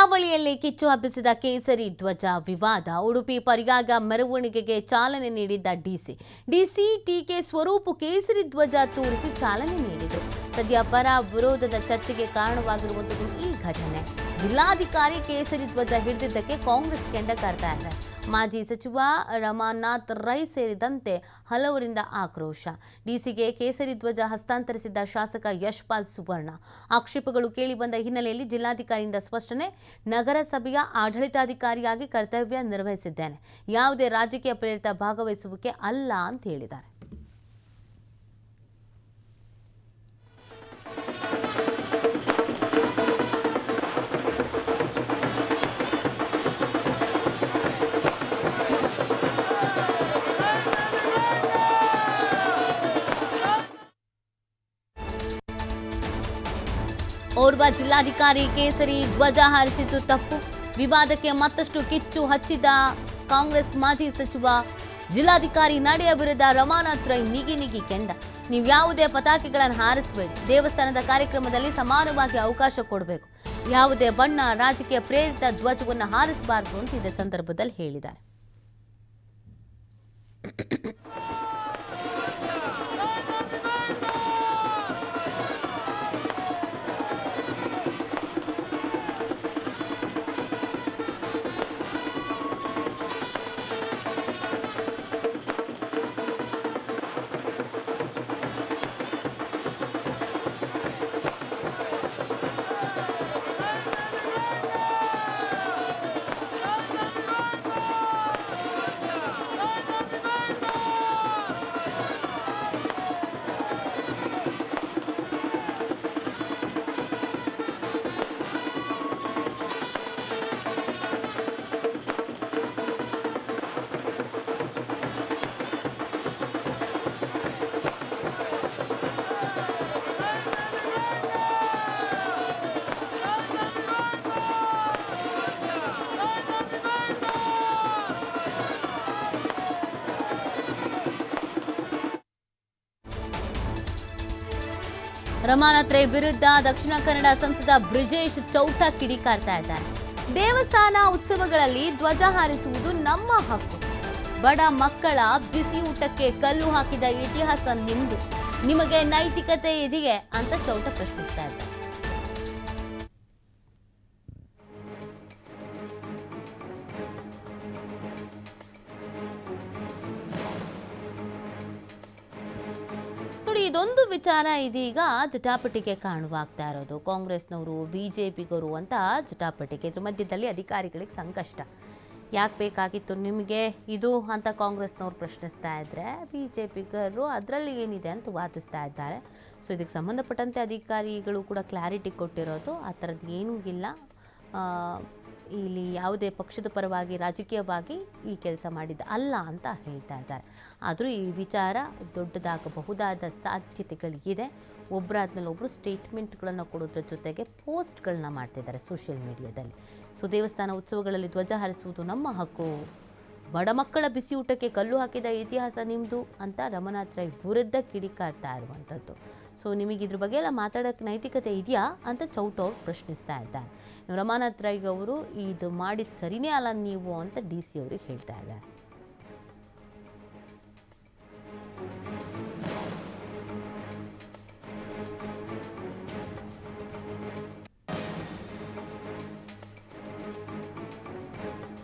ಕರಾವಳಿಯಲ್ಲಿ ಕಿಚ್ಚು ಹಬ್ಬಿಸಿದ ಕೇಸರಿ ಧ್ವಜ ವಿವಾದ. ಉಡುಪಿ ಪರ್ಯಾಯ ಮೆರವಣಿಗೆಗೆ ಚಾಲನೆ ನೀಡಿದ್ದ ಡಿಸಿ ಟಿಕೆ ಸ್ವರೂಪ್ ಕೇಸರಿ ಧ್ವಜ ತೋರಿಸಿ ಚಾಲನೆ ನೀಡಿದರು. ಸದ್ಯ ಪರ ವಿರೋಧದ ಚರ್ಚೆಗೆ ಕಾರಣವಾಗಿರುವಂಥದ್ದು ಈ ಘಟನೆ. ಜಿಲ್ಲಾಧಿಕಾರಿ ಕೇಸರಿ ಧ್ವಜ ಹಿಡಿದಿದ್ದಕ್ಕೆ ಕಾಂಗ್ರೆಸ್ ಕೆಂಡ ಕಾರ್ತಾ ಇದೆ. ಮಾಜಿ ಸಚಿವ ರಮಾನಾಥ್ ರೈ ಸೇರಿದಂತೆ ಹಲವರಿಂದ ಆಕ್ರೋಶ. ಡಿಸಿಗೆ ಕೇಸರಿ ಧ್ವಜ ಹಸ್ತಾಂತರಿಸಿದ್ದ ಶಾಸಕ ಯಶ್ಪಾಲ್ ಸುವರ್ಣ. ಆಕ್ಷೇಪಗಳು ಕೇಳಿಬಂದ ಹಿನ್ನೆಲೆಯಲ್ಲಿ ಜಿಲ್ಲಾಧಿಕಾರಿಯಿಂದ ಸ್ಪಷ್ಟನೆ. ನಗರಸಭೆಯ ಆಡಳಿತಾಧಿಕಾರಿಯಾಗಿ ಕರ್ತವ್ಯ ನಿರ್ವಹಿಸಿದ್ದೇನೆ, ಯಾವುದೇ ರಾಜಕೀಯ ಪ್ರೇರಿತ ಭಾಗವಹಿಸುವಿಕೆ ಅಲ್ಲ ಅಂತ ಹೇಳಿದ್ದಾರೆ. ಓರ್ವ ಜಿಲ್ಲಾಧಿಕಾರಿ ಕೇಸರಿ ಧ್ವಜ ಹಾರಿಸಿದ್ದು ತಪ್ಪು. ವಿವಾದಕ್ಕೆ ಮತ್ತಷ್ಟು ಕಿಚ್ಚು ಹಚ್ಚಿದ ಕಾಂಗ್ರೆಸ್ ಮಾಜಿ ಸಚಿವ. ಜಿಲ್ಲಾಧಿಕಾರಿ ನಡೆಯ ವಿರುದ್ಧ ರಮಾನಾಥ್ ರೈ ನಿಗಿ ಕೆಂಡ. ನೀವು ಯಾವುದೇ ಪತಾಕೆಗಳನ್ನು ಹಾರಿಸಬೇಡಿ, ದೇವಸ್ಥಾನದ ಕಾರ್ಯಕ್ರಮದಲ್ಲಿ ಸಮಾನವಾಗಿ ಅವಕಾಶ ಕೊಡಬೇಕು, ಯಾವುದೇ ಬಣ್ಣ ರಾಜಕೀಯ ಪ್ರೇರಿತ ಧ್ವಜವನ್ನು ಹಾರಿಸಬಾರದು ಅಂತ ಇದೇ ಸಂದರ್ಭದಲ್ಲಿ ಹೇಳಿದ್ದಾರೆ. ರಮಾನಾಥ್ ರೈ ವಿರುದ್ಧ ದಕ್ಷಿಣ ಕನ್ನಡ ಸಂಸದ ಬ್ರಿಜೇಶ್ ಚೌಟ ಕಿಡಿಕಾರ್ತಾ ಇದ್ದಾರೆ. ದೇವಸ್ಥಾನ ಉತ್ಸವಗಳಲ್ಲಿ ಧ್ವಜ ಹಾರಿಸುವುದು ನಮ್ಮ ಹಕ್ಕು. ಬಡ ಮಕ್ಕಳ ಬಿಸಿ ಊಟಕ್ಕೆ ಕಲ್ಲು ಹಾಕಿದ ಇತಿಹಾಸ ನಿಮ್ದು. ನಿಮಗೆ ನೈತಿಕತೆ ಇದೆಯೇ ಅಂತ ಚೌಟ ಪ್ರಶ್ನಿಸ್ತಾ ಇದ್ದಾರೆ. ಇದೊಂದು ವಿಚಾರ ಇದೀಗ ಜಟಾಪಟಿಗೆ ಕಾರಣವಾಗ್ತಾ ಇರೋದು. ಕಾಂಗ್ರೆಸ್ನವರು ಬಿಜೆಪಿಗರು ಅಂತ ಜಟಾಪಟಿಗೆ. ಇದ್ರ ಮಧ್ಯದಲ್ಲಿ ಅಧಿಕಾರಿಗಳಿಗೆ ಸಂಕಷ್ಟ. ಯಾಕೆ ಬೇಕಾಗಿತ್ತು ನಿಮಗೆ ಇದು ಅಂತ ಕಾಂಗ್ರೆಸ್ನವ್ರು ಪ್ರಶ್ನಿಸ್ತಾ ಇದ್ರೆ, ಬಿಜೆಪಿಗರು ಅದರಲ್ಲಿ ಏನಿದೆ ಅಂತ ವಾದಿಸ್ತಾ ಇದ್ದಾರೆ. ಸೊ ಇದಕ್ಕೆ ಸಂಬಂಧಪಟ್ಟಂತೆ ಅಧಿಕಾರಿಗಳು ಕೂಡ ಕ್ಲಾರಿಟಿ ಕೊಟ್ಟಿರೋದು ಆ ಥರದ್ದು ಏನೂ ಇಲ್ಲ. ಇಲ್ಲಿ ಯಾವುದೇ ಪಕ್ಷದ ಪರವಾಗಿ ರಾಜಕೀಯವಾಗಿ ಈ ಕೆಲಸ ಮಾಡಿದ್ದ ಅಲ್ಲ ಅಂತ ಹೇಳ್ತಾ ಇದ್ದಾರೆ. ಆದರೂ ಈ ವಿಚಾರ ದೊಡ್ಡದಾಗಬಹುದಾದ ಸಾಧ್ಯತೆಗಳಿದೆ. ಒಬ್ಬರಾದ್ಮೇಲೆ ಒಬ್ಬರು ಸ್ಟೇಟ್ಮೆಂಟ್ಗಳನ್ನು ಕೊಡೋದ್ರ ಜೊತೆಗೆ ಪೋಸ್ಟ್ಗಳನ್ನ ಮಾಡ್ತಿದ್ದಾರೆ ಸೋಷಿಯಲ್ ಮೀಡಿಯಾದಲ್ಲಿ. ಸೊ ದೇವಸ್ಥಾನ ಉತ್ಸವಗಳಲ್ಲಿ ಧ್ವಜ ಹಾರಿಸುವುದು ನಮ್ಮ ಹಕ್ಕು, ಬಡ ಮಕ್ಕಳ ಬಿಸಿ ಊಟಕ್ಕೆ ಕಲ್ಲು ಹಾಕಿದ ಇತಿಹಾಸ ನಿಮ್ಮದು ಅಂತ ರಮಾನಾಥ್ ರೈ ವಿರುದ್ಧ ಕಿಡಿಕಾರ್ತಾ ಇರುವಂಥದ್ದು. ಸೊ ನಿಮಗೆ ಇದ್ರ ಬಗ್ಗೆ ಎಲ್ಲ ಮಾತಾಡೋಕ್ಕೆ ನೈತಿಕತೆ ಇದೆಯಾ ಅಂತ ಚೌಟ ಅವ್ರು ಪ್ರಶ್ನಿಸ್ತಾ ಇದ್ದಾರೆ. ರಮಾನಾಥ್ ರೈ ಅವರು ಇದು ಮಾಡಿದ ಸರಿನೇ ಅಲ್ಲ ನೀವು ಅಂತ ಡಿ ಸಿ ಅವ್ರಿಗೆ ಹೇಳ್ತಾ ಇದ್ದಾರೆ.